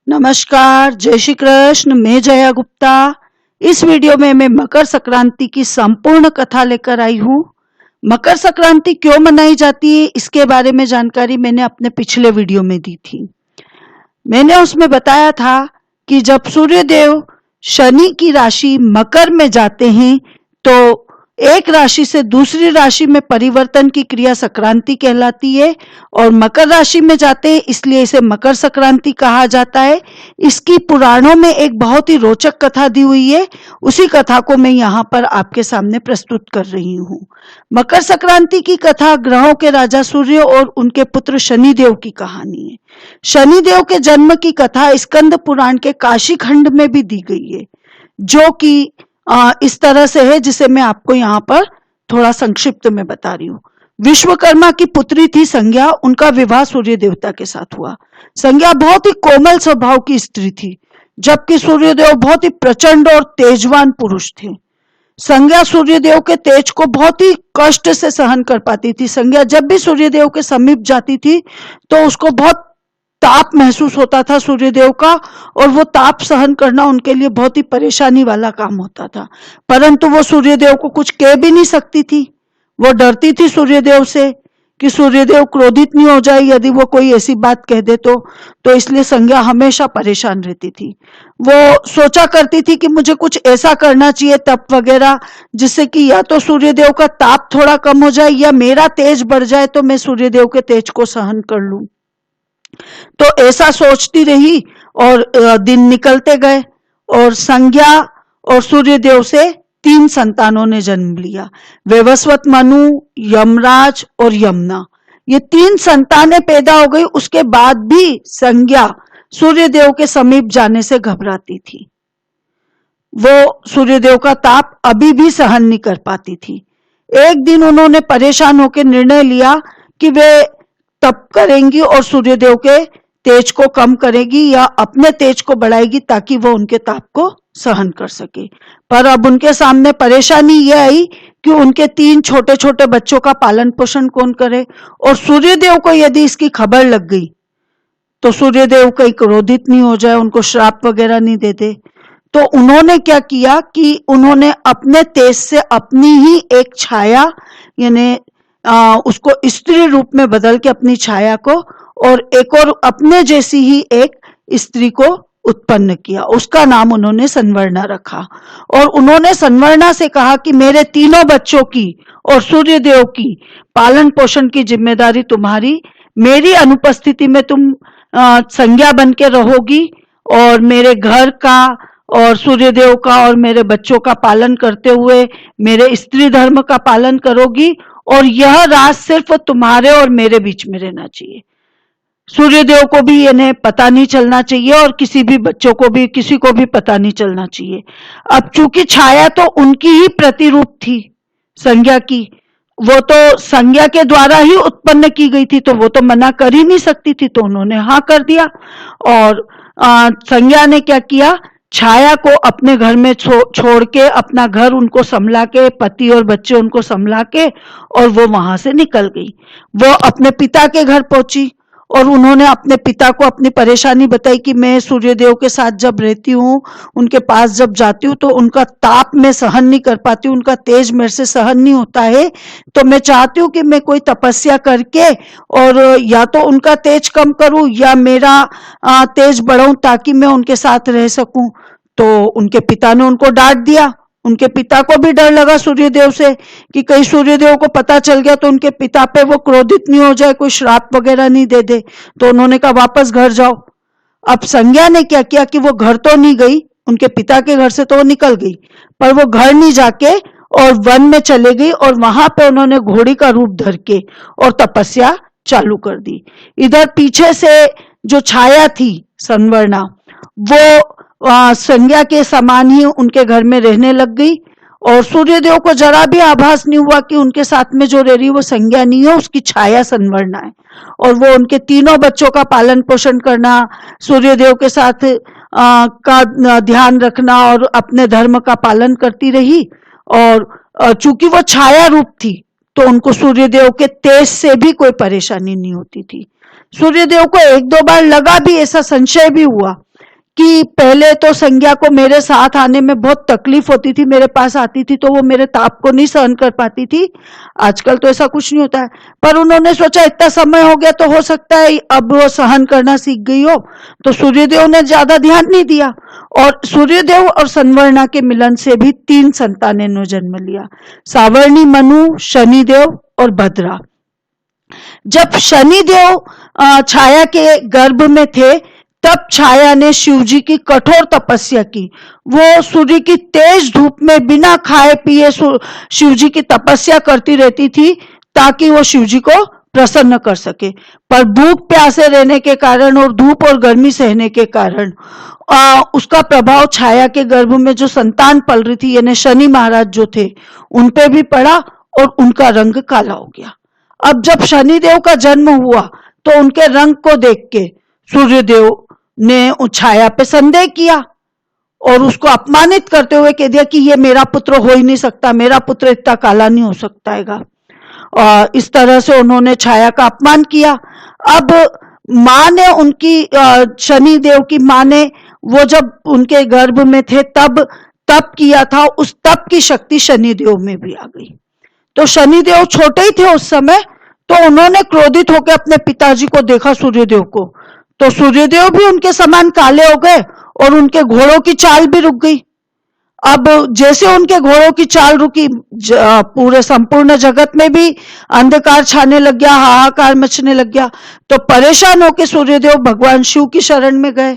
नमस्कार, जय श्री कृष्ण। मैं जया गुप्ता। इस वीडियो में मैं मकर संक्रांति की संपूर्ण कथा लेकर आई हूँ। मकर संक्रांति क्यों मनाई जाती है, इसके बारे में जानकारी मैंने अपने पिछले वीडियो में दी थी। मैंने उसमें बताया था कि जब सूर्यदेव शनि की राशि मकर में जाते हैं तो एक राशि से दूसरी राशि में परिवर्तन की क्रिया संक्रांति कहलाती है और मकर राशि में जाते हैं, इसलिए इसे मकर संक्रांति कहा जाता है। इसकी पुराणों में एक बहुत ही रोचक कथा दी हुई है, उसी कथा को मैं यहाँ पर आपके सामने प्रस्तुत कर रही हूँ। मकर संक्रांति की कथा ग्रहों के राजा सूर्य और उनके पुत्र शनिदेव की कहानी है। शनिदेव के जन्म की कथा स्कंद पुराण के काशी खंड में भी दी गई है, जो कि इस तरह से है जिसे मैं आपको यहाँ पर थोड़ा संक्षिप्त में बता रही हूँ। विश्वकर्मा की पुत्री थी संज्ञा, उनका विवाह सूर्य देवता के साथ हुआ। संज्ञा बहुत ही कोमल स्वभाव की स्त्री थी, जबकि सूर्यदेव बहुत ही प्रचंड और तेजवान पुरुष थे। संज्ञा सूर्यदेव के तेज को बहुत ही कष्ट से सहन कर पाती थी। संज्ञा जब भी सूर्यदेव के समीप जाती थी तो उसको बहुत ताप महसूस होता था सूर्यदेव का, और वो ताप सहन करना उनके लिए बहुत ही परेशानी वाला काम होता था। परंतु वो सूर्यदेव को कुछ कह भी नहीं सकती थी। वो डरती थी सूर्यदेव से कि सूर्यदेव क्रोधित नहीं हो जाए यदि वो कोई ऐसी बात कह दे तो इसलिए संज्ञा हमेशा परेशान रहती थी। वो सोचा करती थी कि मुझे कुछ ऐसा करना चाहिए, तप वगैरह, जिससे कि या तो सूर्यदेव का ताप थोड़ा कम हो जाए या मेरा तेज बढ़ जाए तो मैं सूर्यदेव के तेज को सहन कर लूं। तो ऐसा सोचती रही और दिन निकलते गए और संज्ञा और सूर्यदेव से 3 संतानों ने जन्म लिया। वैवस्वत, मनु, यमराज और यमुना, ये 3 संतानें पैदा हो गई। उसके बाद भी संज्ञा सूर्यदेव के समीप जाने से घबराती थी। वो सूर्यदेव का ताप अभी भी सहन नहीं कर पाती थी। एक दिन उन्होंने परेशान होकर निर्णय लिया कि वे तप करेंगी और सूर्यदेव के तेज को कम करेगी या अपने तेज को बढ़ाएगी ताकि वो उनके ताप को सहन कर सके। पर अब उनके सामने परेशानी यह आई कि उनके 3 छोटे छोटे बच्चों का पालन पोषण कौन करे, और सूर्यदेव को यदि इसकी खबर लग गई तो सूर्यदेव कहीं क्रोधित नहीं हो जाए, उनको श्राप वगैरह नहीं दे दे। तो उन्होंने क्या किया कि उन्होंने अपने तेज से अपनी ही एक छाया, यानी उसको स्त्री रूप में बदल के अपनी छाया को और एक और अपने जैसी ही एक स्त्री को उत्पन्न किया। उसका नाम उन्होंने संवर्णा रखा और उन्होंने संवर्णा से कहा कि मेरे 3 बच्चों की और सूर्यदेव की पालन पोषण की जिम्मेदारी तुम्हारी। मेरी अनुपस्थिति में तुम संज्ञा बन के रहोगी और मेरे घर का और सूर्यदेव का और मेरे बच्चों का पालन करते हुए मेरे स्त्री धर्म का पालन करोगी, और यह राज सिर्फ तुम्हारे और मेरे बीच में रहना चाहिए। सूर्यदेव को भी इन्हें पता नहीं चलना चाहिए और किसी भी बच्चों को भी, किसी को भी पता नहीं चलना चाहिए। अब चूंकि छाया तो उनकी ही प्रतिरूप थी संज्ञा की, वो तो संज्ञा के द्वारा ही उत्पन्न की गई थी, तो वो तो मना कर ही नहीं सकती थी, तो उन्होंने हाँ कर दिया। और संज्ञा ने क्या किया, छाया को अपने घर में छोड़ के, अपना घर उनको संभला के, पति और बच्चे उनको संभला के, और वो वहां से निकल गई। वो अपने पिता के घर पहुंची और उन्होंने अपने पिता को अपनी परेशानी बताई कि मैं सूर्यदेव के साथ जब रहती हूँ, उनके पास जब जाती हूँ तो उनका ताप मैं सहन नहीं कर पाती हूँ, उनका तेज मेरे से सहन नहीं होता है। तो मैं चाहती हूँ कि मैं कोई तपस्या करके और या तो उनका तेज कम करूं या मेरा तेज बढ़ाऊं ताकि मैं उनके साथ रह सकूं। तो उनके पिता ने उनको डांट दिया। उनके पिता को भी डर लगा सूर्यदेव से कि कहीं सूर्यदेव को पता चल गया तो उनके पिता पे वो क्रोधित नहीं हो जाए, कोई श्राप वगैरह नहीं दे दे। तो उन्होंने कहा वापस घर जाओ। अब संज्ञा ने क्या किया कि वो घर तो नहीं गई, उनके पिता के घर से तो वो निकल गई, पर वो घर नहीं जाके और वन में चले गई और वहां पे उन्होंने घोड़ी का रूप धर के और तपस्या चालू कर दी। इधर पीछे से जो छाया थी संवर्णा, वो संज्ञा के समान ही उनके घर में रहने लग गई और सूर्यदेव को जरा भी आभास नहीं हुआ कि उनके साथ में जो रह रही वो संज्ञा नहीं है, उसकी छाया संवर्णा है। और वो उनके 3 बच्चों का पालन पोषण करना, सूर्यदेव के साथ का ध्यान रखना और अपने धर्म का पालन करती रही। और चूंकि वो छाया रूप थी तो उनको सूर्यदेव के तेज से भी कोई परेशानी नहीं होती थी। सूर्यदेव को 1-2 बार लगा भी, ऐसा संशय भी हुआ कि पहले तो संज्ञा को मेरे साथ आने में बहुत तकलीफ होती थी, मेरे पास आती थी तो वो मेरे ताप को नहीं सहन कर पाती थी। आजकल तो ऐसा कुछ नहीं होता है, पर उन्होंने सोचा इतना समय हो गया तो हो सकता है अब वो सहन करना सीख गई हो, तो सूर्यदेव ने ज्यादा ध्यान नहीं दिया और सूर्यदेव और संवर्णा के मिलन से भी 3 संतानें ने जन्म लिया, सावर्णी, मनु, शनिदेव और भद्रा। जब शनिदेव छाया के गर्भ में थे तब छाया ने शिव जी की कठोर तपस्या की। वो सूर्य की तेज धूप में बिना खाए पिए शिव जी की तपस्या करती रहती थी ताकि वो शिव जी को प्रसन्न कर सके, पर भूख प्यासे रहने के कारण और धूप और गर्मी सहने के कारण उसका प्रभाव छाया के गर्भ में जो संतान पल रही थी यानी शनि महाराज जो थे उन पे भी पड़ा और उनका रंग काला हो गया। अब जब शनिदेव का जन्म हुआ तो उनके रंग को देख के सूर्यदेव ने छाया पे संदेह किया और उसको अपमानित करते हुए कह दिया कि ये मेरा पुत्र हो ही नहीं सकता, मेरा पुत्र इतना काला नहीं हो सकता है। और इस तरह से उन्होंने छाया का अपमान किया। अब माँ ने उनकी शनिदेव की माँ ने वो जब उनके गर्भ में थे तब तप किया था, उस तप की शक्ति शनिदेव में भी आ गई। तो शनिदेव छोटे ही थे उस समय, तो उन्होंने क्रोधित होकर अपने पिताजी को देखा सूर्यदेव को, तो सूर्यदेव भी उनके समान काले हो गए और उनके घोड़ों की चाल भी रुक गई। अब जैसे उनके घोड़ों की चाल रुकी पूरे संपूर्ण जगत में भी अंधकार छाने लग गया, हाहाकार मचने लग गया। तो परेशान होकर सूर्यदेव भगवान शिव की शरण में गए,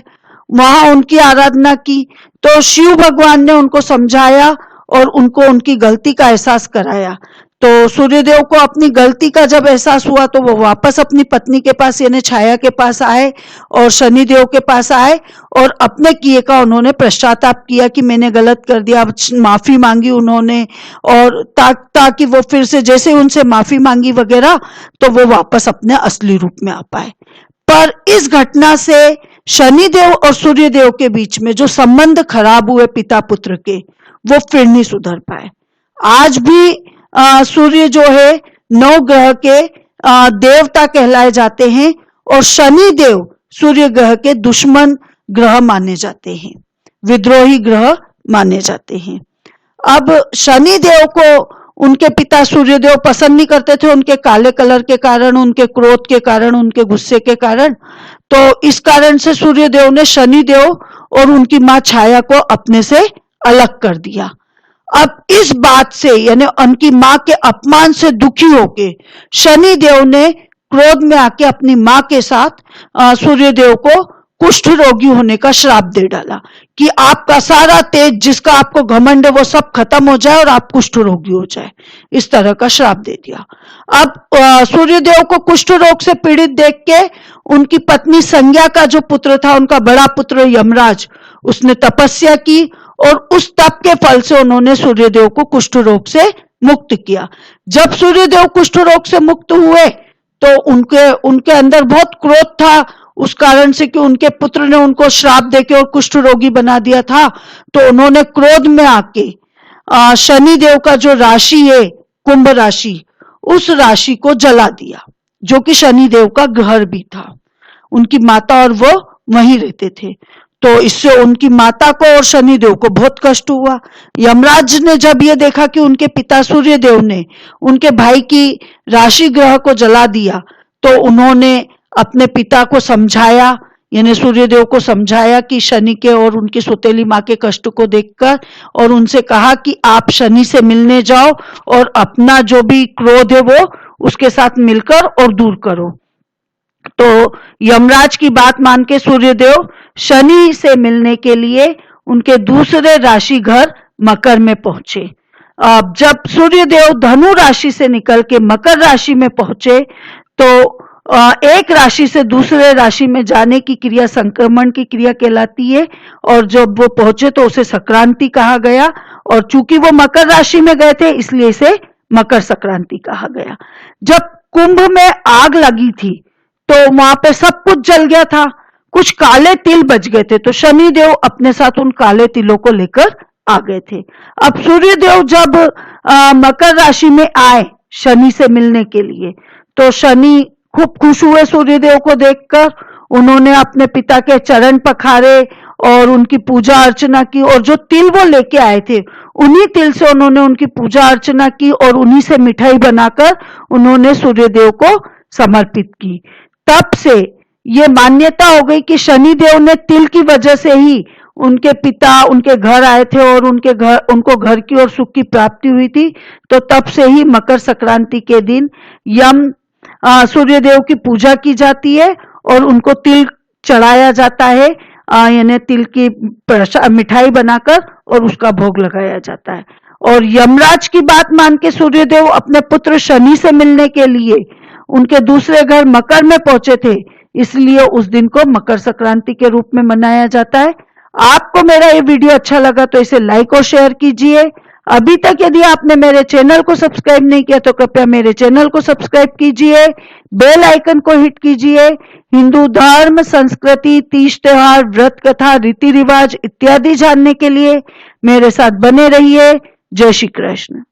वहां उनकी आराधना की। तो शिव भगवान ने उनको समझाया और उनको उनकी गलती का एहसास कराया। तो सूर्यदेव को अपनी गलती का जब एहसास हुआ तो वो वापस अपनी पत्नी के पास यानी छाया के पास आए और शनिदेव के पास आए और अपने किए का उन्होंने पश्चाताप किया कि मैंने गलत कर दिया, माफी मांगी उन्होंने। और ताकि वो फिर से जैसे उनसे माफी मांगी वगैरह तो वो वापस अपने असली रूप में आ पाए। पर इस घटना से शनिदेव और सूर्यदेव के बीच में जो संबंध खराब हुए पिता पुत्र के, वो फिर नहीं सुधर पाए। आज भी सूर्य जो है 9 ग्रह के देवता कहलाए जाते हैं और शनि देव सूर्य ग्रह के दुश्मन ग्रह माने जाते हैं, विद्रोही ग्रह माने जाते हैं। अब शनि देव को उनके पिता सूर्यदेव पसंद नहीं करते थे, उनके काले कलर के कारण, उनके क्रोध के कारण, उनके गुस्से के कारण। तो इस कारण से सूर्यदेव ने शनिदेव और उनकी मां छाया को अपने से अलग कर दिया। अब इस बात से यानी उनकी मां के अपमान से दुखी होके शनिदेव ने क्रोध में आके अपनी मां के साथ सूर्यदेव को कुष्ठ रोगी होने का श्राप दे डाला कि आपका सारा तेज जिसका आपको घमंड है वो सब खत्म हो जाए और आप कुष्ठ रोगी हो जाए, इस तरह का श्राप दे दिया। अब सूर्यदेव को कुष्ठ रोग से पीड़ित देख के उनकी पत्नी संज्ञा का जो पुत्र था, उनका बड़ा पुत्र यमराज, उसने तपस्या की और उस तप के फल से उन्होंने सूर्यदेव को कुष्ठ रोग से मुक्त किया। जब सूर्यदेव कुष्ठ रोग से मुक्त हुए तो उनके अंदर बहुत क्रोध था उस कारण से कि उनके पुत्र ने उनको श्राप देके और कुष्ठ रोगी बना दिया था। तो उन्होंने क्रोध में आके शनिदेव का जो राशि है कुंभ राशि, उस राशि को जला दिया, जो कि शनिदेव का घर भी था। उनकी माता और वो वहीं रहते थे। तो इससे उनकी माता को और शनिदेव को बहुत कष्ट हुआ। यमराज ने जब ये देखा कि उनके पिता सूर्यदेव ने उनके भाई की राशि ग्रह को जला दिया, तो उन्होंने अपने पिता को समझाया, यानी सूर्यदेव को समझाया कि शनि के और उनकी सौतेली माँ के कष्ट को देखकर, और उनसे कहा कि आप शनि से मिलने जाओ और अपना जो भी क्रोध है वो उसके साथ मिलकर और दूर करो। तो यमराज की बात मान के सूर्यदेव शनि से मिलने के लिए उनके दूसरे राशि घर मकर में पहुंचे। अब जब सूर्यदेव धनु राशि से निकल के मकर राशि में पहुंचे तो एक राशि से दूसरे राशि में जाने की क्रिया संक्रमण की क्रिया कहलाती है, और जब वो पहुंचे तो उसे संक्रांति कहा गया। और चूंकि वो मकर राशि में गए थे इसलिए इसे मकर संक्रांति कहा गया। जब कुंभ में आग लगी थी तो वहां पे सब कुछ जल गया था, कुछ काले तिल बच गए थे, तो शनिदेव अपने साथ उन काले तिलों को लेकर आ गए थे। अब सूर्यदेव जब मकर राशि में आए शनि से मिलने के लिए, तो शनि खूब खुश हुए सूर्यदेव को देखकर। उन्होंने अपने पिता के चरण पखारे और उनकी पूजा अर्चना की, और जो तिल वो लेके आए थे उन्हीं तिल से उन्होंने उनकी पूजा अर्चना की और उन्हीं से मिठाई बनाकर उन्होंने सूर्यदेव को समर्पित की। तब से ये मान्यता हो गई कि शनिदेव ने तिल की वजह से ही उनके पिता उनके घर आए थे और उनको घर की और सुख की प्राप्ति हुई थी। तो तब से ही मकर संक्रांति के दिन सूर्यदेव की पूजा की जाती है और उनको तिल चढ़ाया जाता है, यानी तिल की मिठाई बनाकर और उसका भोग लगाया जाता है। और यमराज की बात मान के सूर्यदेव अपने पुत्र शनि से मिलने के लिए उनके दूसरे घर मकर में पहुंचे थे, इसलिए उस दिन को मकर संक्रांति के रूप में मनाया जाता है। आपको मेरा ये वीडियो अच्छा लगा तो इसे लाइक और शेयर कीजिए। अभी तक यदि आपने मेरे चैनल को सब्सक्राइब नहीं किया तो कृपया मेरे चैनल को सब्सक्राइब कीजिए, बेल आइकन को हिट कीजिए। हिंदू धर्म, संस्कृति, तीज त्योहार, व्रत कथा, रीति रिवाज इत्यादि जानने के लिए मेरे साथ बने रहिए। जय श्री कृष्ण।